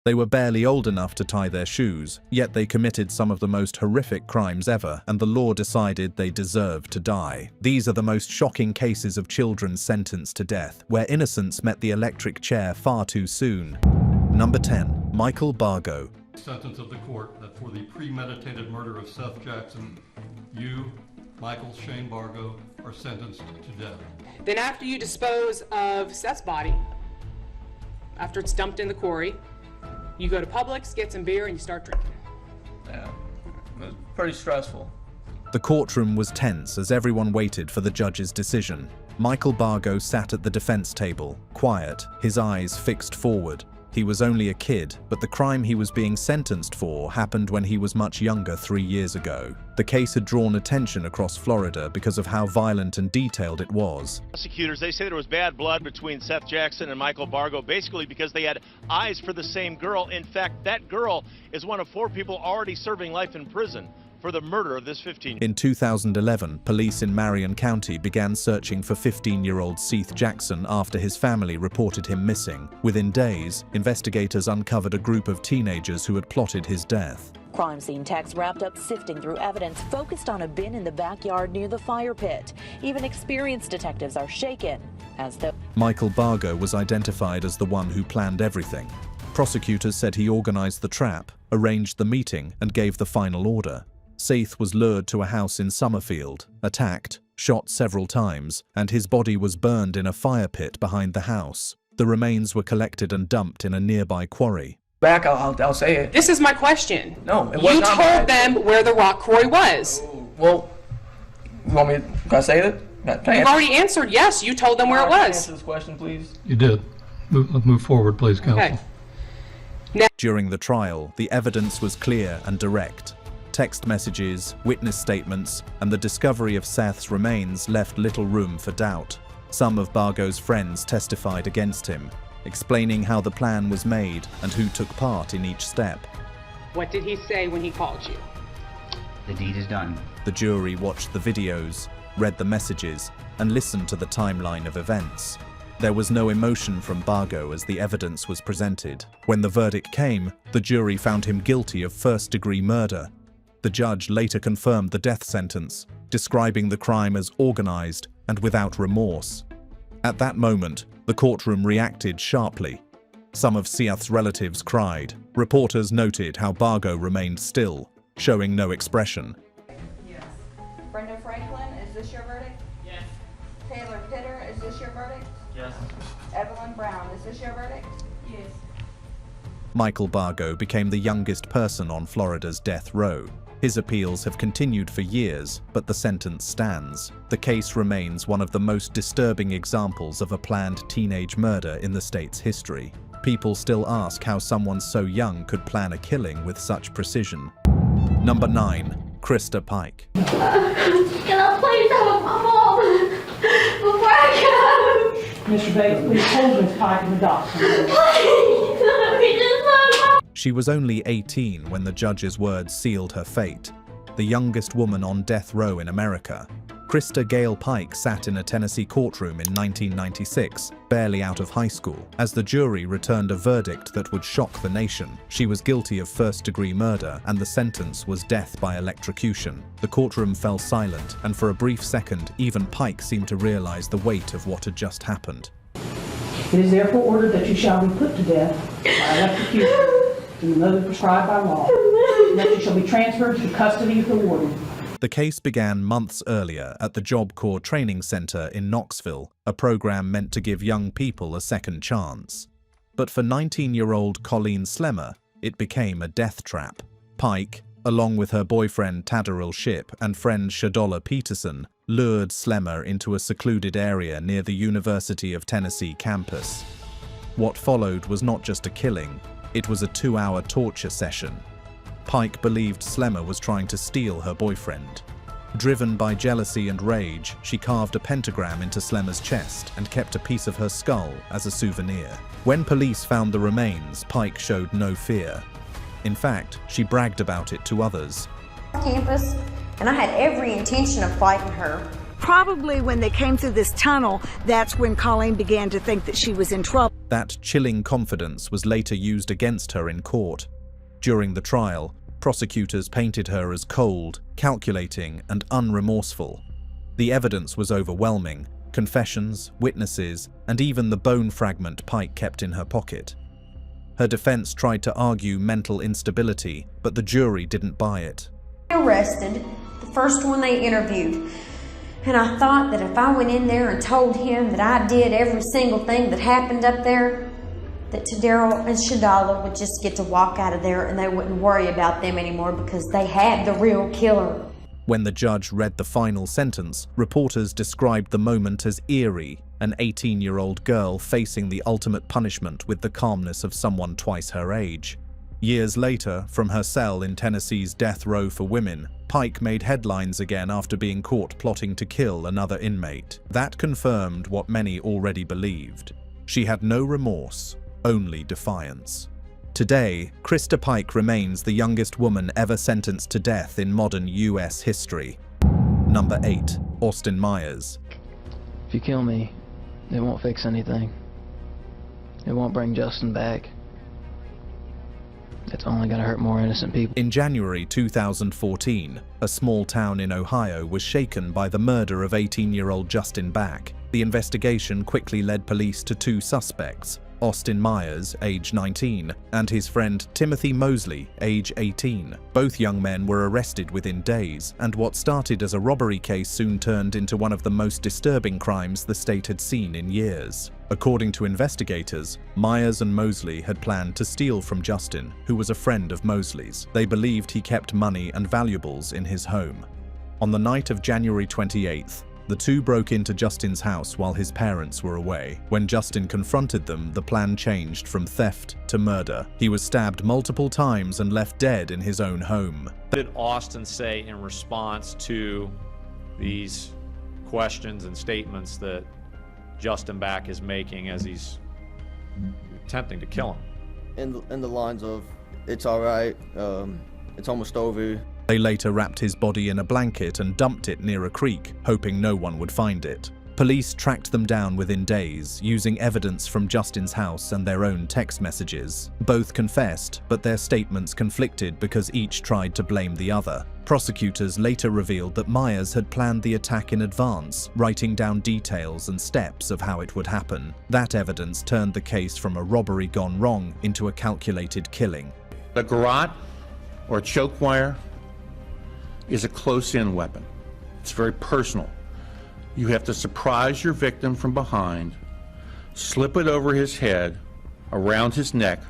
They were barely old enough to tie their shoes, yet they committed some of the most horrific crimes ever, and the law decided they deserved to die. These are the most shocking cases of children sentenced to death, where innocence met the electric chair far too soon. Number 10. Michael Bargo. Sentence of the court that for the premeditated murder of Seth Jackson, you, Michael Shane Bargo, are sentenced to death. Then after you dispose of Seth's body, after it's dumped in the quarry, you go to Publix, get some beer, and you start drinking. Yeah, it was pretty stressful. The courtroom was tense as everyone waited for the judge's decision. Michael Bargo sat at the defense table, quiet, his eyes fixed forward. He was only a kid, but the crime he was being sentenced for happened when he was much younger 3 years ago. The case had drawn attention across Florida because of how violent and detailed it was. Prosecutors, they say there was bad blood between Seth Jackson and Michael Bargo, basically because they had eyes for the same girl. In fact, that girl is one of 4 people already serving life in prison for the murder of this 15-year-old. In 2011, police in Marion County began searching for 15-year-old Seth Jackson after his family reported him missing. Within days, investigators uncovered a group of teenagers who had plotted his death. Crime scene techs wrapped up sifting through evidence focused on a bin in the backyard near the fire pit. Even experienced detectives are shaken, as though Michael Bargo was identified as the one who planned everything. Prosecutors said he organized the trap, arranged the meeting, and gave the final order. Seth was lured to a house in Summerfield, attacked, shot several times, and his body was burned in a fire pit behind the house. The remains were collected and dumped in a nearby quarry. Back, I'll say it. This is my question. No, it was you not told them where the rock quarry was. Well, you want me? Can I say it? You've already answered yes. You told them where it was. Answer this question, please. You did. Let's move forward, please, counsel. Okay. Now, During the trial, the evidence was clear and direct. Text messages, witness statements, and the discovery of Seth's remains left little room for doubt. Some of Bargo's friends testified against him, explaining how the plan was made and who took part in each step. what did he say when he called you? The deed is done. The jury watched the videos, read the messages, and listened to the timeline of events. There was no emotion from Bargo as the evidence was presented. When the verdict came, the jury found him guilty of first-degree murder. The judge later confirmed the death sentence, describing the crime as organized and without remorse. At that moment, the courtroom reacted sharply. Some of Seth's relatives cried. Reporters noted how Bargo remained still, showing no expression. Yes. Brenda Franklin, is this your verdict? Yes. Taylor Pitter, is this your verdict? Yes. Evelyn Brown, is this your verdict? Yes. Michael Bargo became the youngest person on Florida's death row. His appeals have continued for years, but the sentence stands. The case remains one of the most disturbing examples of a planned teenage murder in the state's history. People still ask how someone so young could plan a killing with such precision. Number 9. Christa Pike. Can I please have my mom before I go? Mr. Bates, please hold Ms. Pike in the dock. Please, let me just love She was only 18 when the judge's words sealed her fate, the youngest woman on death row in America. Christa Gale Pike sat in a Tennessee courtroom in 1996, barely out of high school, as the jury returned a verdict that would shock the nation. She was guilty of first-degree murder, and the sentence was death by electrocution. The courtroom fell silent, and for a brief second, even Pike seemed to realize the weight of what had just happened. It is therefore ordered that you shall be put to death by electrocution in the method prescribed by law, and that you shall be transferred to the custody of the warden. The case began months earlier at the Job Corps Training Center in Knoxville, a program meant to give young people a second chance. But for 19-year-old Colleen Slemmer, it became a death trap. Pike, along with her boyfriend Tadderil Shipp and friend Shadola Peterson, lured Slemmer into a secluded area near the University of Tennessee campus. What followed was not just a killing, it was a 2-hour torture session. Pike believed Slemmer was trying to steal her boyfriend. Driven by jealousy and rage, she carved a pentagram into Slemmer's chest and kept a piece of her skull as a souvenir. When police found the remains, Pike showed no fear. In fact, she bragged about it to others. Campus, and I had every intention of fighting her. Probably when they came through this tunnel, that's when Colleen began to think that she was in trouble. That chilling confidence was later used against her in court. During the trial, prosecutors painted her as cold, calculating, and unremorseful. The evidence was overwhelming: confessions, witnesses, and even the bone fragment Pike kept in her pocket. Her defense tried to argue mental instability, but the jury didn't buy it. Arrested, the first one they interviewed. And I thought that if I went in there and told him that I did every single thing that happened up there, that Daryl and Shadala would just get to walk out of there and they wouldn't worry about them anymore because they had the real killer. When the judge read the final sentence, reporters described the moment as eerie, an 18-year-old girl facing the ultimate punishment with the calmness of someone twice her age. Years later, from her cell in Tennessee's death row for women, Pike made headlines again after being caught plotting to kill another inmate. That confirmed what many already believed. She had no remorse, only defiance. Today, Christa Pike remains the youngest woman ever sentenced to death in modern US history. Number 8. Austin Meyers. If you kill me, it won't fix anything. It won't bring Justin back. It's only going to hurt more innocent people. In January 2014, a small town in Ohio was shaken by the murder of 18-year-old Justin Back. The investigation quickly led police to two suspects: Austin Meyers, age 19, and his friend Timothy Mosley, age 18. Both young men were arrested within days, and what started as a robbery case soon turned into one of the most disturbing crimes the state had seen in years. According to investigators, Meyers and Mosley had planned to steal from Justin, who was a friend of Mosley's. They believed he kept money and valuables in his home. On the night of January 28th, the two broke into Justin's house while his parents were away. When Justin confronted them, the plan changed from theft to murder. He was stabbed multiple times and left dead in his own home. What did Austin say in response to these questions and statements that Justin Back is making as he's attempting to kill him? In the lines of, "It's all right, it's almost over." They later wrapped his body in a blanket and dumped it near a creek, hoping no one would find it. Police tracked them down within days, using evidence from Justin's house and their own text messages. Both confessed, but their statements conflicted because each tried to blame the other. Prosecutors later revealed that Meyers had planned the attack in advance, writing down details and steps of how it would happen. That evidence turned the case from a robbery gone wrong into a calculated killing. A garrote or a choke wire is a close-in weapon. It's very personal. You have to surprise your victim from behind, slip it over his head, around his neck,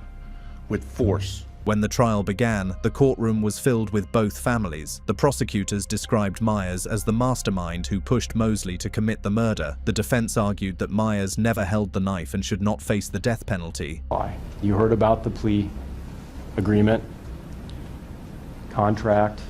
with force. When the trial began, the courtroom was filled with both families. The prosecutors described Meyers as the mastermind who pushed Mosley to commit the murder. The defense argued that Meyers never held the knife and should not face the death penalty. Why? You heard about the plea agreement, contract.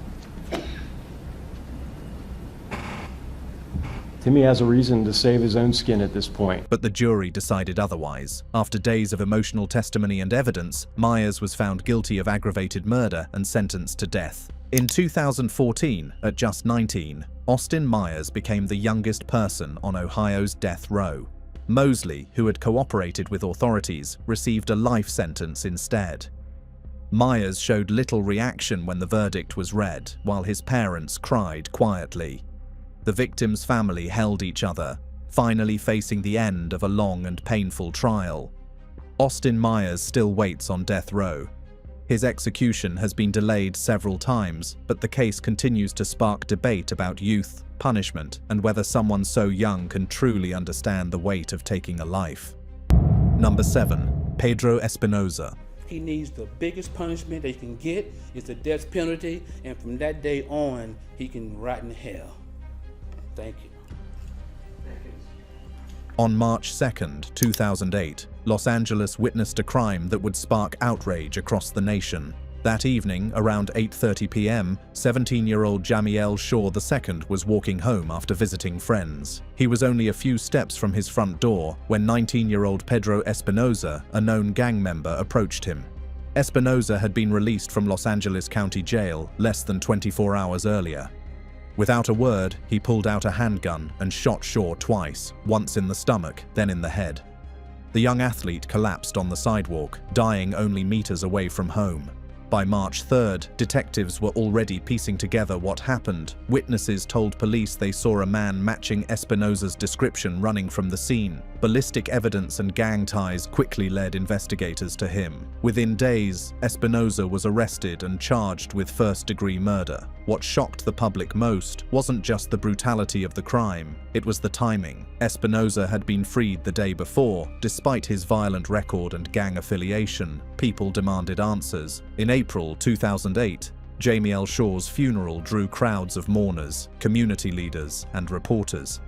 Timmy has a reason to save his own skin at this point. But the jury decided otherwise. After days of emotional testimony and evidence, Meyers was found guilty of aggravated murder and sentenced to death. In 2014, at just 19, Austin Meyers became the youngest person on Ohio's death row. Mosley, who had cooperated with authorities, received a life sentence instead. Meyers showed little reaction when the verdict was read, while his parents cried quietly. The victim's family held each other, finally facing the end of a long and painful trial. Austin Meyers still waits on death row. His execution has been delayed several times, but the case continues to spark debate about youth, punishment, and whether someone so young can truly understand the weight of taking a life. Number 7. Pedro Espinosa. He needs the biggest punishment they can get is the death penalty, and from that day on, he can rot in hell. Thank you. On March 2nd, 2008, Los Angeles witnessed a crime that would spark outrage across the nation. That evening, around 8:30 p.m., 17-year-old Jamiel Shaw II was walking home after visiting friends. He was only a few steps from his front door when 19-year-old Pedro Espinosa, a known gang member, approached him. Espinosa had been released from Los Angeles County Jail less than 24 hours earlier. Without a word, he pulled out a handgun and shot Shaw twice, once in the stomach, then in the head. The young athlete collapsed on the sidewalk, dying only meters away from home. By March 3rd, detectives were already piecing together what happened. Witnesses told police they saw a man matching Espinosa's description running from the scene. Ballistic evidence and gang ties quickly led investigators to him. Within days, Espinosa was arrested and charged with first-degree murder. What shocked the public most wasn't just the brutality of the crime, it was the timing. Espinosa had been freed the day before. Despite his violent record and gang affiliation, people demanded answers. In April 2008, Jamie L. Shaw's funeral drew crowds of mourners, community leaders, and reporters.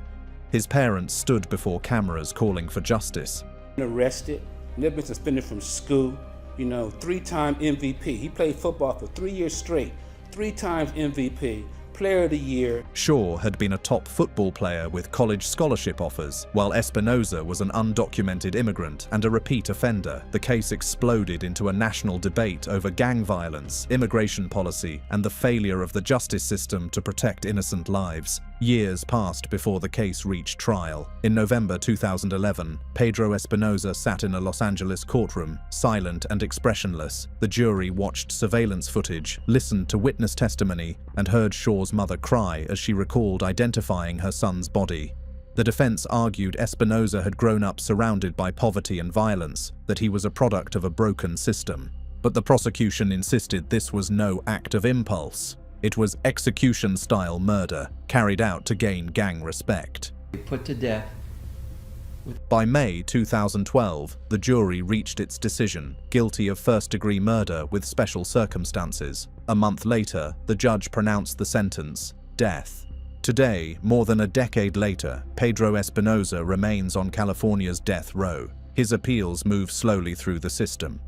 His parents stood before cameras calling for justice. Arrested, never been suspended from school, 3-time MVP. He played football for 3 years straight, 3 times MVP, Player of the Year. Shaw had been a top football player with college scholarship offers, while Espinosa was an undocumented immigrant and a repeat offender. The case exploded into a national debate over gang violence, immigration policy, and the failure of the justice system to protect innocent lives. Years passed before the case reached trial. In November 2011, Pedro Espinosa sat in a Los Angeles courtroom, silent and expressionless. The jury watched surveillance footage, listened to witness testimony, and heard Shaw's mother cry as she recalled identifying her son's body. The defense argued Espinosa had grown up surrounded by poverty and violence, that he was a product of a broken system. But the prosecution insisted this was no act of impulse. It was execution-style murder, carried out to gain gang respect. Put to death. By May 2012, the jury reached its decision, guilty of first-degree murder with special circumstances. A month later, the judge pronounced the sentence, death. Today, more than a decade later, Pedro Espinosa remains on California's death row. His appeals move slowly through the system.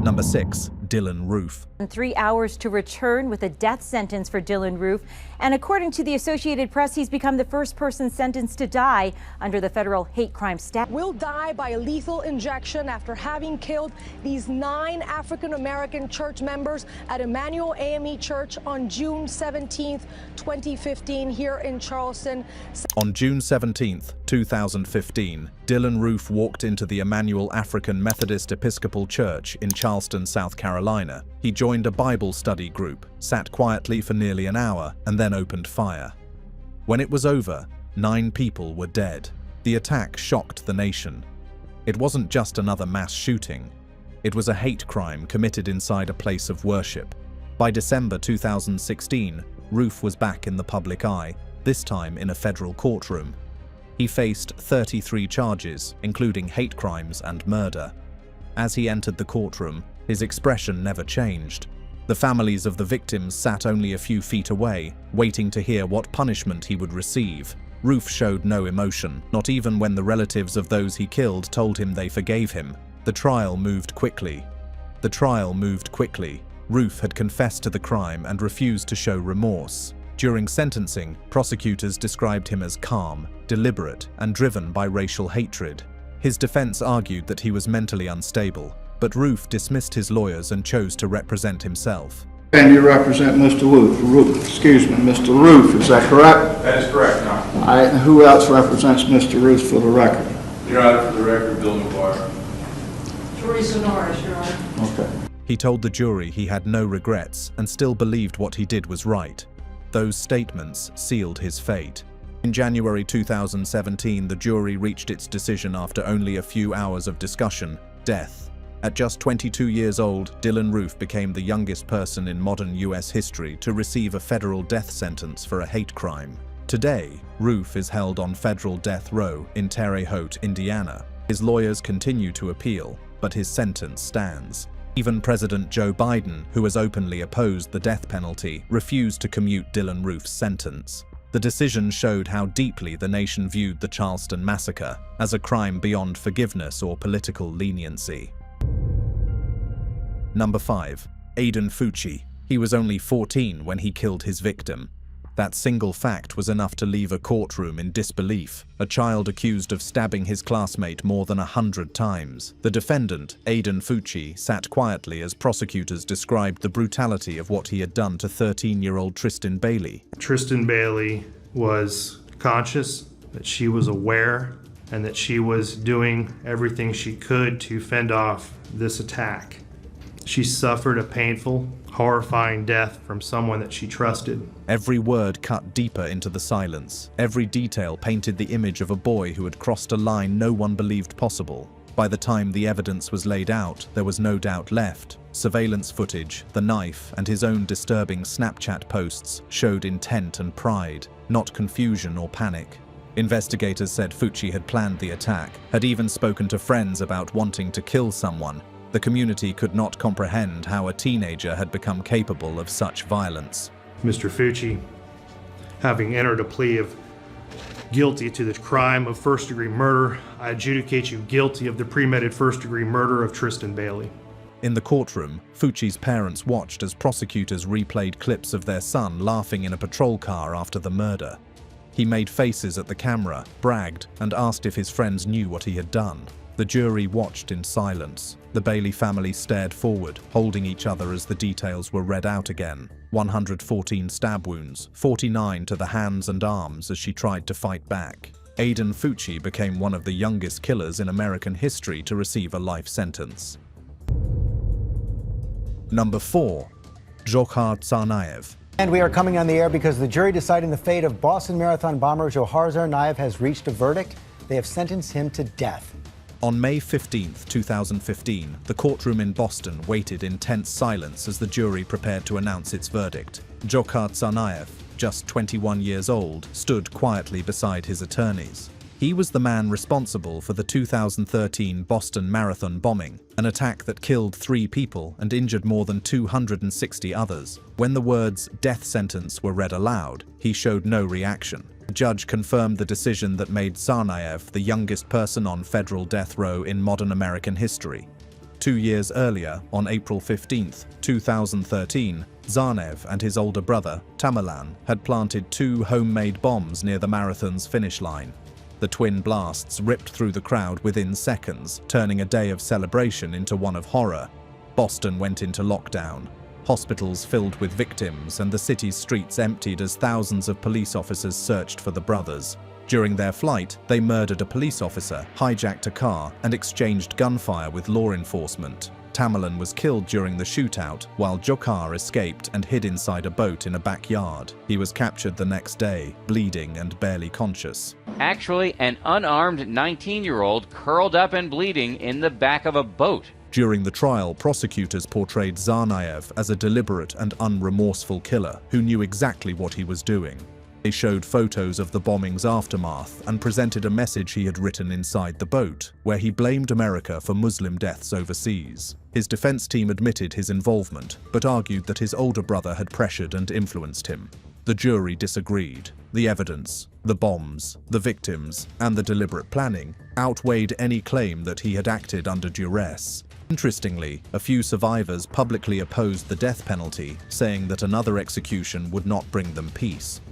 Number 6. Dylan Roof. 3 hours to return with a death sentence for Dylan Roof. And according to the Associated Press, he's become the first person sentenced to die under the federal hate crime statute. Will die by a lethal injection after having killed these 9 African-American church members at Emmanuel AME Church on June 17th, 2015 here in Charleston. On June 17th, 2015, Dylan Roof walked into the Emmanuel African Methodist Episcopal Church in Charleston, South Carolina. He joined a Bible study group, sat quietly for nearly an hour, and then opened fire. When it was over, 9 people were dead. The attack shocked the nation. It wasn't just another mass shooting. It was a hate crime committed inside a place of worship. By December 2016, Roof was back in the public eye, this time in a federal courtroom. He faced 33 charges, including hate crimes and murder. As he entered the courtroom, his expression never changed. The families of the victims sat only a few feet away, waiting to hear what punishment he would receive. Roof showed no emotion, not even when the relatives of those he killed told him they forgave him. The trial moved quickly. Roof had confessed to the crime and refused to show remorse. During sentencing, prosecutors described him as calm, deliberate, and driven by racial hatred. His defense argued that he was mentally unstable, but Roof dismissed his lawyers and chose to represent himself. And you represent Mr. Mr. Roof, is that correct? That is correct, Your Honor. All right, and who else represents Mr. Roof for the record? Your Honor, for the record, Bill McGuire. Teresa Norris, Your Honor. Okay. He told the jury he had no regrets and still believed what he did was right. Those statements sealed his fate. In January 2017, the jury reached its decision after only a few hours of discussion: death. At just 22 years old, Dylan Roof became the youngest person in modern U.S. history to receive a federal death sentence for a hate crime. Today, Roof is held on federal death row in Terre Haute, Indiana. His lawyers continue to appeal, but his sentence stands. Even President Joe Biden, who has openly opposed the death penalty, refused to commute Dylan Roof's sentence. The decision showed how deeply the nation viewed the Charleston massacre as a crime beyond forgiveness or political leniency. Number 5. Aiden Fucci. He was only 14 when he killed his victim. That single fact was enough to leave a courtroom in disbelief. A child accused of stabbing his classmate more than 100 times. The defendant, Aiden Fucci, sat quietly as prosecutors described the brutality of what he had done to 13-year-old Tristan Bailey. Tristan Bailey was conscious, that she was aware and that she was doing everything she could to fend off this attack. She suffered a painful, horrifying death from someone that she trusted. Every word cut deeper into the silence. Every detail painted the image of a boy who had crossed a line no one believed possible. By the time the evidence was laid out, there was no doubt left. Surveillance footage, the knife, and his own disturbing Snapchat posts showed intent and pride, not confusion or panic. Investigators said Fucci had planned the attack, had even spoken to friends about wanting to kill someone. The community could not comprehend how a teenager had become capable of such violence. Mr. Fucci, having entered a plea of guilty to the crime of first-degree murder, I adjudicate you guilty of the premeditated first-degree murder of Tristan Bailey. In the courtroom, Fucci's parents watched as prosecutors replayed clips of their son laughing in a patrol car after the murder. He made faces at the camera, bragged, and asked if his friends knew what he had done. The jury watched in silence. The Bailey family stared forward, holding each other as the details were read out again. 114 stab wounds, 49 to the hands and arms as she tried to fight back. Aiden Fucci became one of the youngest killers in American history to receive a life sentence. Number 4. Dzhokhar Tsarnaev. And we are coming on the air because the jury deciding the fate of Boston Marathon bomber Dzhokhar Tsarnaev has reached a verdict. They have sentenced him to death. On May 15, 2015, the courtroom in Boston waited in tense silence as the jury prepared to announce its verdict. Dzhokhar Tsarnaev, just 21 years old, stood quietly beside his attorneys. He was the man responsible for the 2013 Boston Marathon bombing, an attack that killed 3 people and injured more than 260 others. When the words "death sentence" were read aloud, he showed no reaction. The judge confirmed the decision that made Tsarnaev the youngest person on federal death row in modern American history. 2 years earlier, on April 15, 2013, Tsarnaev and his older brother, Tamerlan, had planted 2 homemade bombs near the marathon's finish line. The twin blasts ripped through the crowd within seconds, turning a day of celebration into one of horror. Boston went into lockdown. Hospitals filled with victims and the city's streets emptied as thousands of police officers searched for the brothers. During their flight, they murdered a police officer, hijacked a car, and exchanged gunfire with law enforcement. Tamerlan was killed during the shootout, while Dzhokhar escaped and hid inside a boat in a backyard. He was captured the next day, bleeding and barely conscious. Actually, an unarmed 19-year-old curled up and bleeding in the back of a boat. During the trial, prosecutors portrayed Tsarnaev as a deliberate and unremorseful killer who knew exactly what he was doing. They showed photos of the bombing's aftermath and presented a message he had written inside the boat, where he blamed America for Muslim deaths overseas. His defense team admitted his involvement, but argued that his older brother had pressured and influenced him. The jury disagreed. The evidence, the bombs, the victims, and the deliberate planning outweighed any claim that he had acted under duress. Interestingly, a few survivors publicly opposed the death penalty, saying that another execution would not bring them peace.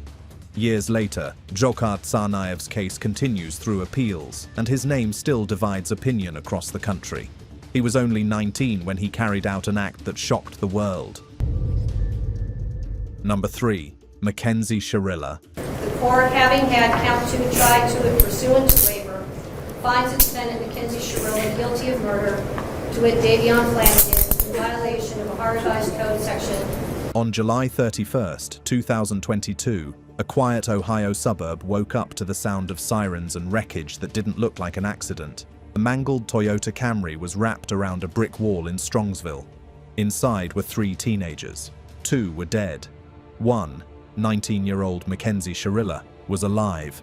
Years later, Dzhokhar Tsarnaev's case continues through appeals, and his name still divides opinion across the country. He was only 19 when he carried out an act that shocked the world. Number 3. McKenzie Shirilla. The court, having had count 2 tried to it pursuant to waiver, finds the defendant McKenzie Shirilla guilty of murder, to wit Davion Flanagan, in violation of Ohio Revised Code section. On July 31, 2022, a quiet Ohio suburb woke up to the sound of sirens and wreckage that didn't look like an accident. A mangled Toyota Camry was wrapped around a brick wall in Strongsville. Inside were 3 teenagers. 2 were dead. 1, 19-year-old McKenzie Shirilla, was alive.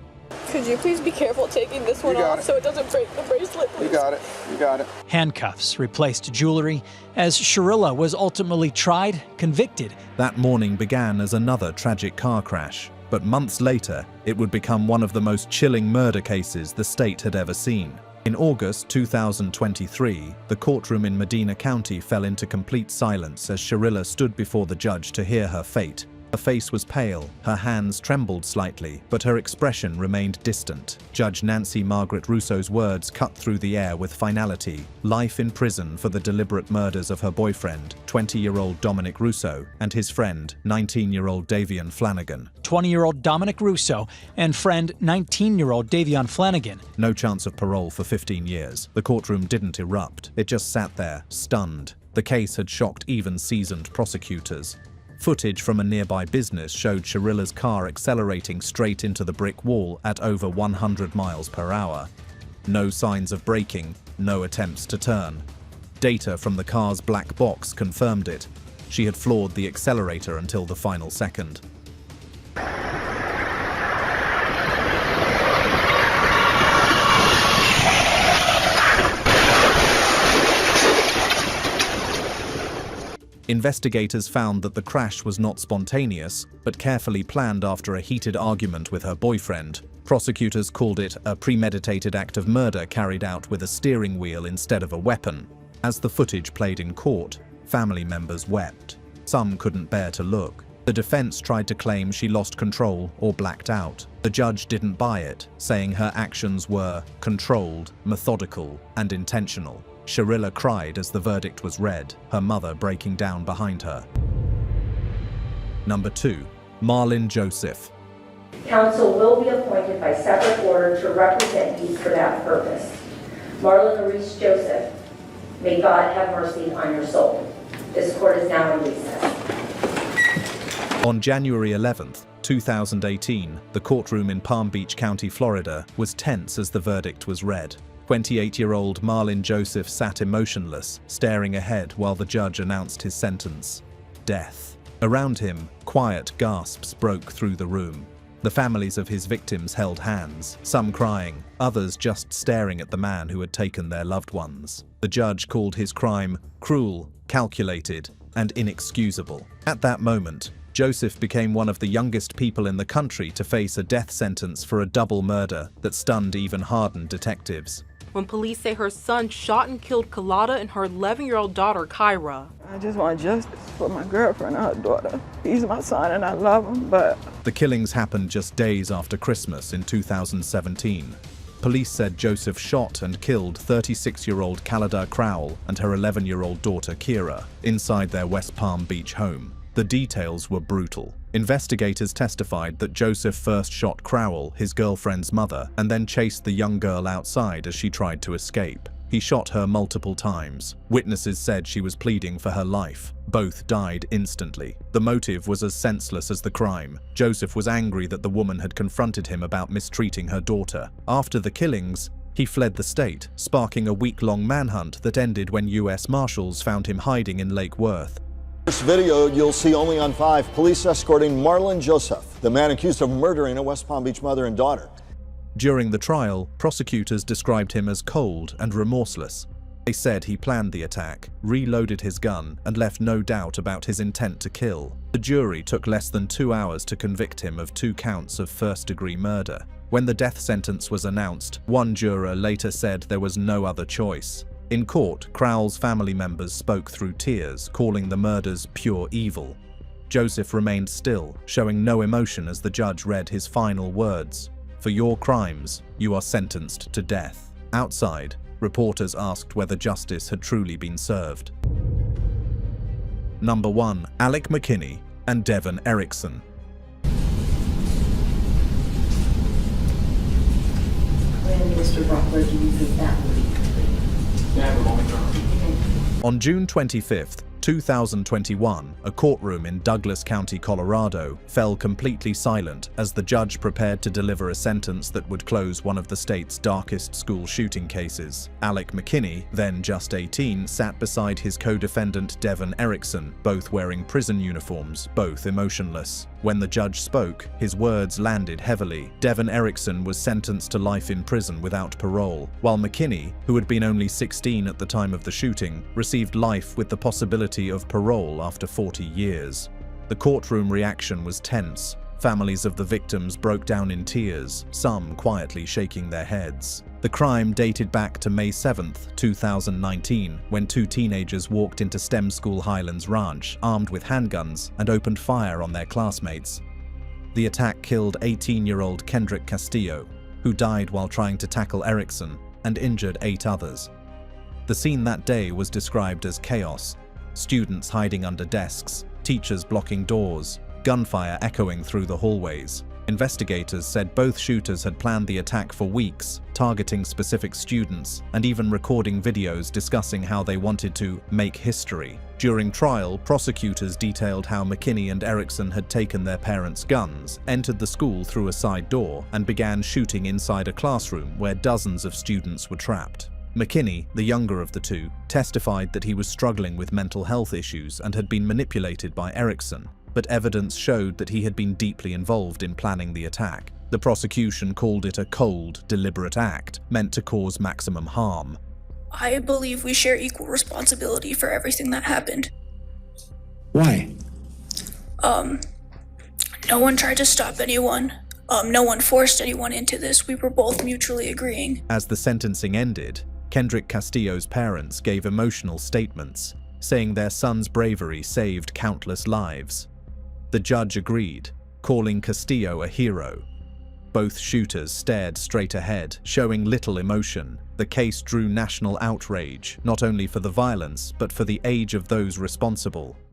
Could you please be careful taking this one off so it doesn't break the bracelet, please? You got it. You got it. Handcuffs replaced jewelry as Shirilla was ultimately tried, convicted. That morning began as another tragic car crash, but months later, it would become one of the most chilling murder cases the state had ever seen. In August 2023, the courtroom in Medina County fell into complete silence as Shirilla stood before the judge to hear her fate. Her face was pale, her hands trembled slightly, but her expression remained distant. Judge Nancy Margaret Russo's words cut through the air with finality: life in prison for the deliberate murders of her boyfriend, 20-year-old Dominic Russo, and his friend, 19-year-old Davion Flanagan. 20-year-old Dominic Russo and friend 19-year-old Davion Flanagan. No chance of parole for 15 years. The courtroom didn't erupt. It just sat there, stunned. The case had shocked even seasoned prosecutors. Footage from a nearby business showed Shirilla's car accelerating straight into the brick wall at over 100 miles per hour. No signs of braking, no attempts to turn. Data from the car's black box confirmed it. She had floored the accelerator until the final second. Investigators found that the crash was not spontaneous, but carefully planned after a heated argument with her boyfriend. Prosecutors called it a premeditated act of murder carried out with a steering wheel instead of a weapon. As the footage played in court, family members wept. Some couldn't bear to look. The defense tried to claim she lost control or blacked out. The judge didn't buy it, saying her actions were controlled, methodical, and intentional. Shirilla cried as the verdict was read, her mother breaking down behind her. Number 2. Marlon Joseph. Counsel will be appointed by separate order to represent you for that purpose. Marlon Joseph, may God have mercy on your soul. This court is now in recess. On January 11th, 2018, the courtroom in Palm Beach County, Florida, was tense as the verdict was read. 28-year-old Marlon Joseph sat emotionless, staring ahead while the judge announced his sentence: death. Around him, quiet gasps broke through the room. The families of his victims held hands, some crying, others just staring at the man who had taken their loved ones. The judge called his crime cruel, calculated, and inexcusable. At that moment, Joseph became one of the youngest people in the country to face a death sentence for a double murder that stunned even hardened detectives. When police say her son shot and killed Kalada and her 11-year-old daughter, Kyra. I just want justice for my girlfriend and her daughter. He's my son and I love him, but... The killings happened just days after Christmas in 2017. Police said Joseph shot and killed 36-year-old Kalada Crowell and her 11-year-old daughter, Kira, inside their West Palm Beach home. The details were brutal. Investigators testified that Joseph first shot Crowell, his girlfriend's mother, and then chased the young girl outside as she tried to escape. He shot her multiple times. Witnesses said she was pleading for her life. Both died instantly. The motive was as senseless as the crime. Joseph was angry that the woman had confronted him about mistreating her daughter. After the killings, he fled the state, sparking a week-long manhunt that ended when U.S. Marshals found him hiding in Lake Worth. This video you'll see only on 5. Police escorting Marlon Joseph, the man accused of murdering a West Palm Beach mother and daughter. During the trial, prosecutors described him as cold and remorseless. They said he planned the attack, reloaded his gun, and left no doubt about his intent to kill. The jury took less than 2 hours to convict him of 2 counts of first-degree murder. When the death sentence was announced, one juror later said there was no other choice. In court, Crowell's family members spoke through tears, calling the murders pure evil. Joseph remained still, showing no emotion as the judge read his final words: "For your crimes, you are sentenced to death." Outside, reporters asked whether justice had truly been served. Number 1. Alec McKinney and Devon Erickson. When Mr. Rockler, do you think that will be complete? On June 25th, 2021, a courtroom in Douglas County, Colorado, fell completely silent as the judge prepared to deliver a sentence that would close one of the state's darkest school shooting cases. Alec McKinney, then just 18, sat beside his co-defendant Devon Erickson, both wearing prison uniforms, both emotionless. When the judge spoke, his words landed heavily. Devon Erickson was sentenced to life in prison without parole, while McKinney, who had been only 16 at the time of the shooting, received life with the possibility of parole after 40 years. The courtroom reaction was tense. Families of the victims broke down in tears, some quietly shaking their heads. The crime dated back to May 7, 2019, when two teenagers walked into STEM School Highlands Ranch armed with handguns and opened fire on their classmates. The attack killed 18-year-old Kendrick Castillo, who died while trying to tackle Erickson, and injured 8 others. The scene that day was described as chaos: students hiding under desks, teachers blocking doors, gunfire echoing through the hallways. Investigators said both shooters had planned the attack for weeks, targeting specific students and even recording videos discussing how they wanted to make history. During trial, prosecutors detailed how McKinney and Erickson had taken their parents' guns, entered the school through a side door, and began shooting inside a classroom where dozens of students were trapped. McKinney, the younger of the two, testified that he was struggling with mental health issues and had been manipulated by Erickson, but evidence showed that he had been deeply involved in planning the attack. The prosecution called it a cold, deliberate act meant to cause maximum harm. I believe we share equal responsibility for everything that happened. Why? No one tried to stop anyone. No one forced anyone into this. We were both mutually agreeing. As the sentencing ended, Kendrick Castillo's parents gave emotional statements, saying their son's bravery saved countless lives. The judge agreed, calling Castillo a hero. Both shooters stared straight ahead, showing little emotion. The case drew national outrage, not only for the violence, but for the age of those responsible.